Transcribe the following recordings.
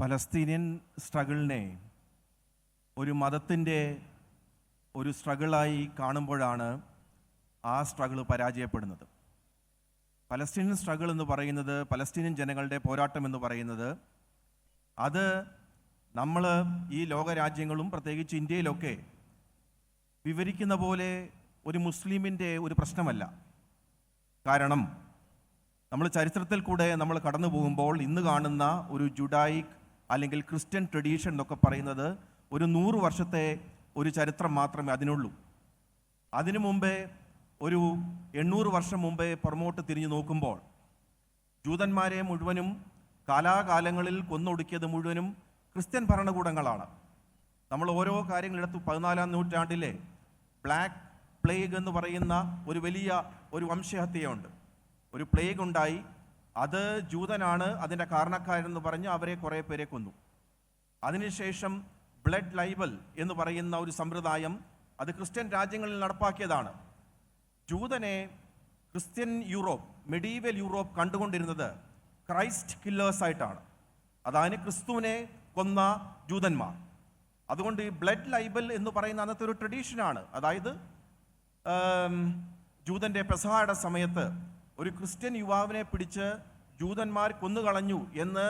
Palestinian സ്ട്രഗിളിനെ ഒരു മതത്തിൻ്റെ ഒരു സ്ട്രഗിളായി കാണുമ്പോഴാണ് ആ സ്ട്രഗിൾ പരാജയപ്പെടുന്നത്. പലസ്തീനിയൻ സ്ട്രഗിൾ എന്ന് പറയുന്നത്, പലസ്തീനിയൻ ജനങ്ങളുടെ പോരാട്ടം എന്ന് പറയുന്നത്, അത് നമ്മൾ ഈ ലോകരാജ്യങ്ങളും പ്രത്യേകിച്ച് ഇന്ത്യയിലൊക്കെ വിവരിക്കുന്ന പോലെ ഒരു മുസ്ലിമിൻ്റെ ഒരു പ്രശ്നമല്ല. കാരണം നമ്മൾ ചരിത്രത്തിൽ കൂടെ നമ്മൾ കടന്നു പോകുമ്പോൾ ഇന്ന് കാണുന്ന ഒരു ജുഡായിക് അല്ലെങ്കിൽ ക്രിസ്ത്യൻ ട്രഡീഷൻ എന്നൊക്കെ പറയുന്നത് ഒരു 100 വർഷത്തെ ഒരു ചരിത്രം മാത്രമേ അതിനുള്ളൂ. അതിനു മുമ്പേ ഒരു 800 വർഷം മുമ്പേ പുറമോട്ട് തിരിഞ്ഞു നോക്കുമ്പോൾ ജൂതന്മാരെ മുഴുവനും കാലാകാലങ്ങളിൽ കൊന്നൊടുക്കിയത് മുഴുവനും ക്രിസ്ത്യൻ ഭരണകൂടങ്ങളാണ്. നമ്മൾ ഓരോ കാര്യങ്ങളെടുത്ത് 14-ാം നൂറ്റാണ്ടിലെ ബ്ലാക്ക് പ്ലേഗ് എന്ന് പറയുന്ന ഒരു വലിയ ഒരു വംശഹത്യയുണ്ട്. ഒരു പ്ലേഗ് ഉണ്ടായി, അത് ജൂതനാണ് അതിൻ്റെ കാരണക്കാരെന്ന് പറഞ്ഞ് അവരെ കുറേ പേരെ കൊന്നു. അതിനുശേഷം ബ്ലഡ് ലൈബൽ എന്ന് പറയുന്ന ഒരു സമ്പ്രദായം അത് ക്രിസ്ത്യൻ രാജ്യങ്ങളിൽ നടപ്പാക്കിയതാണ്. ജൂതനെ ക്രിസ്ത്യൻ യൂറോപ്പ്, മെഡീവൽ യൂറോപ്പ് കണ്ടുകൊണ്ടിരുന്നത് ക്രൈസ്റ്റ് കില്ലേഴ്സായിട്ടാണ്. അതായത് ക്രിസ്തുവിനെ കൊന്ന ജൂതന്മാർ. അതുകൊണ്ട് ഈ ബ്ലഡ് ലൈബൽ എന്ന് പറയുന്ന അന്നത്തെ ഒരു ട്രഡീഷനാണ്. അതായത് ജൂതൻ്റെ പെസഹയുടെ സമയത്ത് ഒരു ക്രിസ്ത്യൻ യുവാവിനെ പിടിച്ച് ജൂതന്മാർ കൊന്നുകളഞ്ഞു എന്ന്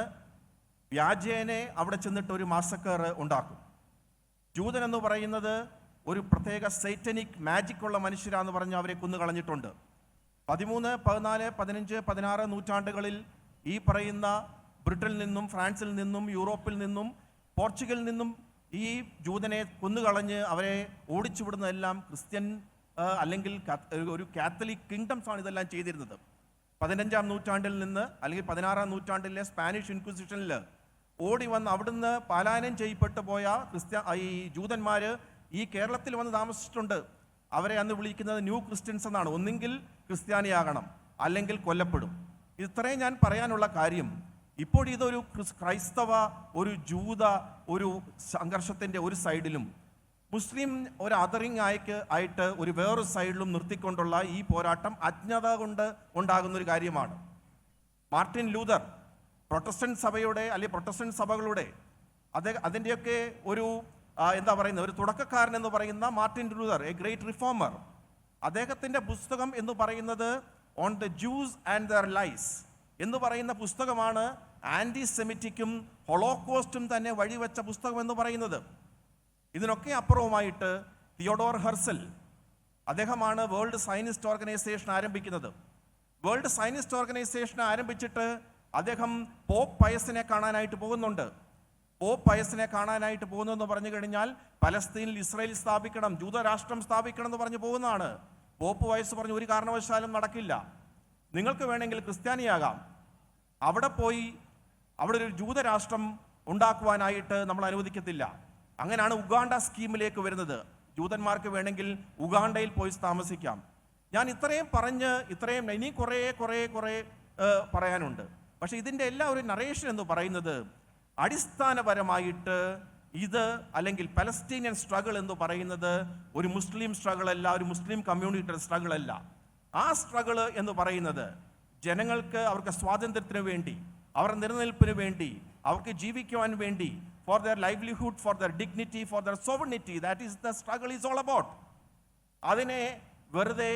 വ്യാജേനെ അവിടെ ചെന്നിട്ട് ഒരു മാസക്കർ ഉണ്ടാക്കും. ജൂതൻ എന്ന് പറയുന്നത് ഒരു പ്രത്യേക സൈറ്റനിക് മാജിക് ഉള്ള മനുഷ്യരാന്ന് പറഞ്ഞ് അവരെ കൊന്നുകളഞ്ഞിട്ടുണ്ട്. 13, 14, 15, 16 നൂറ്റാണ്ടുകളിൽ ഈ പറയുന്ന ബ്രിട്ടനിൽ നിന്നും ഫ്രാൻസിൽ നിന്നും യൂറോപ്പിൽ നിന്നും പോർച്ചുഗലിൽ നിന്നും ഈ ജൂതനെ കൊന്നുകളഞ്ഞ് അവരെ ഓടിച്ചുവിടുന്നതെല്ലാം ക്രിസ്ത്യൻ അല്ലെങ്കിൽ ഒരു കാത്തലിക് കിങ്ഡംസാണ് ഇതെല്ലാം ചെയ്തിരുന്നത്. 15-ാം നൂറ്റാണ്ടിൽ നിന്ന് അല്ലെങ്കിൽ 16-ാം നൂറ്റാണ്ടിലെ സ്പാനിഷ് ഇൻക്വിസിഷനിൽ ഓടി വന്ന് അവിടുന്ന് പലായനം ചെയ്യപ്പെട്ടു പോയ ഈ ജൂതന്മാർ ഈ കേരളത്തിൽ വന്ന് താമസിച്ചിട്ടുണ്ട്. അവരെ അന്ന് വിളിക്കുന്നത് ന്യൂ ക്രിസ്ത്യൻസ് എന്നാണ്. ഒന്നെങ്കിൽ ക്രിസ്ത്യാനിയാകണം അല്ലെങ്കിൽ കൊല്ലപ്പെടും. ഇത്രയും ഞാൻ പറയാനുള്ള കാര്യം, ഇപ്പോൾ ഇതൊരു ക്രൈസ്തവ ഒരു ജൂത ഒരു സംഘർഷത്തിൻ്റെ ഒരു സൈഡിലും മുസ്ലിം ഒരു അതറിങ് ആയിട്ട് ഒരു വേറൊരു സൈഡിലും നിർത്തിക്കൊണ്ടുള്ള ഈ പോരാട്ടം അജ്ഞത കൊണ്ട് ഉണ്ടാകുന്ന ഒരു കാര്യമാണ്. മാർട്ടിൻ ലൂതർ പ്രൊട്ടസ്റ്റന്റ് സഭയുടെ അല്ലെങ്കിൽ പ്രൊട്ടസ്റ്റന്റ് സഭകളുടെ അതിൻ്റെയൊക്കെ ഒരു എന്താ പറയുന്നത് ഒരു തുടക്കക്കാരൻ എന്ന് പറയുന്ന Martin Luther, a great reformer, അദ്ദേഹത്തിൻ്റെ പുസ്തകം എന്ന് പറയുന്നത് on the Jews and their lies എന്ന് പറയുന്ന പുസ്തകമാണ് ആൻറ്റി സെമിറ്റിക്കും ഹൊളോകോസ്റ്റും തന്നെ വഴിവെച്ച പുസ്തകം എന്ന് പറയുന്നത്. ഇതിനൊക്കെ അപ്പുറവുമായിട്ട് തിയോഡോർ ഹെർസൽ, അദ്ദേഹമാണ് വേൾഡ് സയനിസ്റ്റ് ഓർഗനൈസേഷൻ ആരംഭിക്കുന്നത്. വേൾഡ് സയനിസ്റ്റ് ഓർഗനൈസേഷൻ ആരംഭിച്ചിട്ട് അദ്ദേഹം പോപ്പ് പയസിനെ കാണാനായിട്ട് പോകുന്നുണ്ട്. പോപ്പ് പയസിനെ കാണാനായിട്ട് പോകുന്നതെന്ന് പറഞ്ഞു കഴിഞ്ഞാൽ പലസ്തീനിൽ ഇസ്രായേൽ സ്ഥാപിക്കണം, ജൂതരാഷ്ട്രം സ്ഥാപിക്കണം എന്ന് പറഞ്ഞു പോകുന്നതാണ്. പോപ്പ് പയസ് പറഞ്ഞു ഒരു കാരണവശാലും നടക്കില്ല, നിങ്ങൾക്ക് വേണമെങ്കിൽ ക്രിസ്ത്യാനിയാകാം, അവിടെ പോയി അവിടെ ഒരു ജൂതരാഷ്ട്രം ഉണ്ടാക്കുവാനായിട്ട് നമ്മൾ അനുവദിക്കത്തില്ല. അങ്ങനെയാണ് ഉഗാണ്ട സ്കീമിലേക്ക് വരുന്നത്. ജൂതന്മാർക്ക് വേണമെങ്കിൽ ഉഗാണ്ടയിൽ പോയി താമസിക്കാം. ഞാൻ ഇത്രയും ഇനി കുറേ പറയാനുണ്ട്. പക്ഷെ ഇതിൻ്റെ എല്ലാ ഒരു നറേഷൻ എന്ന് പറയുന്നത് അടിസ്ഥാനപരമായിട്ട് ഇത് അല്ലെങ്കിൽ പലസ്തീനിയൻ സ്ട്രഗിൾ എന്ന് പറയുന്നത് ഒരു മുസ്ലിം സ്ട്രഗിൾ അല്ല, ഒരു മുസ്ലിം കമ്മ്യൂണിറ്റിയുടെ സ്ട്രഗിൾ അല്ല. ആ സ്ട്രഗിൾ എന്ന് പറയുന്നത് ജനങ്ങൾക്ക് അവർക്ക് സ്വാതന്ത്ര്യത്തിന് വേണ്ടി, അവരുടെ നിലനിൽപ്പിന് വേണ്ടി, അവർക്ക് ജീവിക്കുവാൻ വേണ്ടി, for their livelihood, for their dignity, for their sovereignty, that is the struggle is all about. അതിനെ വെറുതെ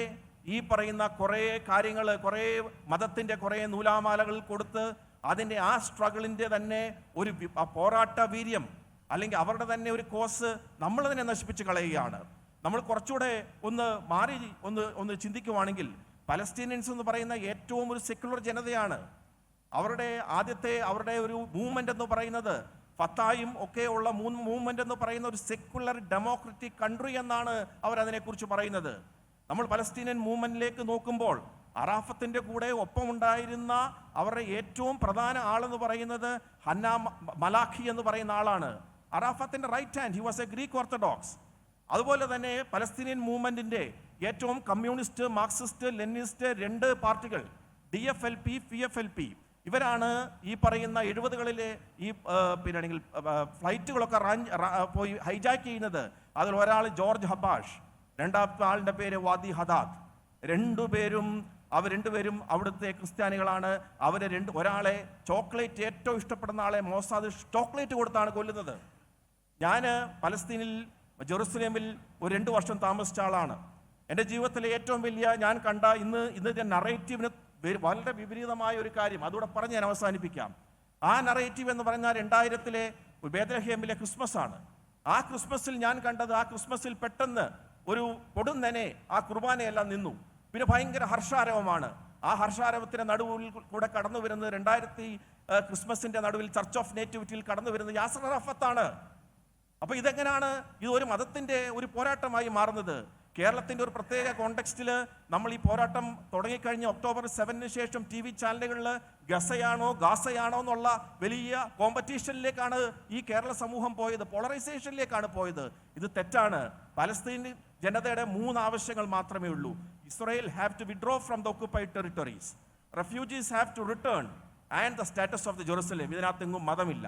ഈ പറയുന്ന കുറേ കാര്യങ്ങൾ, കുറേ മതത്തിൻ്റെ കുറേ നൂലാമാലകൾ കൊടുത്ത് അതിൻ്റെ ആ സ്ട്രഗിളിൻ്റെ തന്നെ ഒരു പോരാട്ട വീര്യം അല്ലെങ്കിൽ അവരുടെ തന്നെ ഒരു കോസ് നമ്മൾ തന്നെ നശിപ്പിച്ച് കളയുകയാണ്. നമ്മൾ കുറച്ചുകൂടെ ഒന്ന് ചിന്തിക്കുവാണെങ്കിൽ പലസ്തീനിയൻസ് എന്ന് പറയുന്ന ഏറ്റവും ഒരു സെക്യുലർ ജനതയാണ്. അവരുടെ ഒരു മൂവ്മെൻ്റ് എന്ന് പറയുന്നത് ഫത്തായും ഒക്കെ ഉള്ള മൂവ്മെന്റ് എന്ന് പറയുന്ന ഒരു സെക്യുലർ ഡെമോക്രറ്റിക് കൺട്രി എന്നാണ് അവരതിനെക്കുറിച്ച് പറയുന്നത്. നമ്മൾ പലസ്തീനിയൻ മൂവ്മെന്റിലേക്ക് നോക്കുമ്പോൾ അറാഫത്തിന്റെ കൂടെ ഒപ്പമുണ്ടായിരുന്ന അവരുടെ ഏറ്റവും പ്രധാന ആളെന്ന് പറയുന്നത് ഹന്ന മലാഖി എന്ന് പറയുന്ന ആളാണ്. അറാഫത്തിന്റെ right hand, he was a Greek Orthodox. അതുപോലെ തന്നെ പലസ്തീനിയൻ മൂവ്മെന്റിന്റെ ഏറ്റവും കമ്മ്യൂണിസ്റ്റ്, മാർക്സിസ്റ്റ്, ലെനിനിസ്റ്റ് 2 പാർട്ടികൾ DFLP, PFLP, ഇവരാണ് ഈ പറയുന്ന 70കളിലെ ഈ പിന്നെയാണെങ്കിൽ ഫ്ലൈറ്റുകളൊക്കെ പോയി ഹൈജാക്ക് ചെയ്യുന്നത്. അതിൽ ഒരാൾ ജോർജ് ഹബാഷ്, രണ്ടാമത്തെ ആളുടെ പേര് വാദി ഹദാദ്. 2 പേരും അവർ രണ്ടുപേരും അവിടുത്തെ ക്രിസ്ത്യാനികളാണ്. ഒരാളെ ചോക്ലേറ്റ് ഏറ്റവും ഇഷ്ടപ്പെടുന്ന ആളെ മൊസാദ് ചോക്ലേറ്റ് കൊടുത്താണ് കൊല്ലുന്നത്. ഞാൻ പലസ്തീനിൽ ജെറുസലേമിൽ ഒരു 2 വർഷം താമസിച്ച ആളാണ്. എൻ്റെ ജീവിതത്തിലെ ഏറ്റവും വലിയ ഞാൻ കണ്ട ഇന്ന് നറേറ്റീവിന് വളരെ വിപരീതമായ ഒരു കാര്യം അതുകൂടെ പറഞ്ഞ് ഞാൻ അവസാനിപ്പിക്കാം. ആ നറേറ്റീവ് എന്ന് പറഞ്ഞാൽ 2000-ലെ ബേത്ലഹേമിലെ ക്രിസ്മസ് ആണ്. ആ ക്രിസ്മസിൽ ഞാൻ കണ്ടത്, ആ ക്രിസ്മസിൽ പെട്ടെന്ന് ഒരു പൊടുന്നനെ ആ കുർബാനയെല്ലാം നിന്നു. പിന്നെ ഭയങ്കര ഹർഷാരവമാണ്. ആ ഹർഷാരവത്തിന്റെ നടുവിൽ കൂടെ കടന്നു വരുന്നത് 2000 ക്രിസ്മസിന്റെ നടുവിൽ ചർച്ച് ഓഫ് നേറ്റിവിറ്റിയിൽ കടന്നു വരുന്നത് യാസർ അറാഫത്താണ്. അപ്പൊ ഇതെങ്ങനെയാണ് ഇത് ഒരു മതത്തിന്റെ ഒരു പോരാട്ടമായി മാറുന്നത്? കേരളത്തിന്റെ ഒരു പ്രത്യേക കോണ്ടെക്സ്റ്റിൽ നമ്മൾ ഈ പോരാട്ടം തുടങ്ങിക്കഴിഞ്ഞ ഒക്ടോബർ 7-ന് ശേഷം TV ചാനലുകളിൽ ഗാസയാണോ എന്നുള്ള വലിയ കോമ്പറ്റീഷനിലേക്കാണ് ഈ കേരള സമൂഹം പോയത്, പോളറൈസേഷനിലേക്കാണ് പോയത്. ഇത് തെറ്റാണ്. പലസ്തീൻ ജനതയുടെ 3 ആവശ്യങ്ങൾ മാത്രമേ ഉള്ളൂ. Israel have to withdraw from the occupied territories, refugees have to return and the status of the Jerusalem. ഇതിനകത്തെങ്ങും മതമില്ല.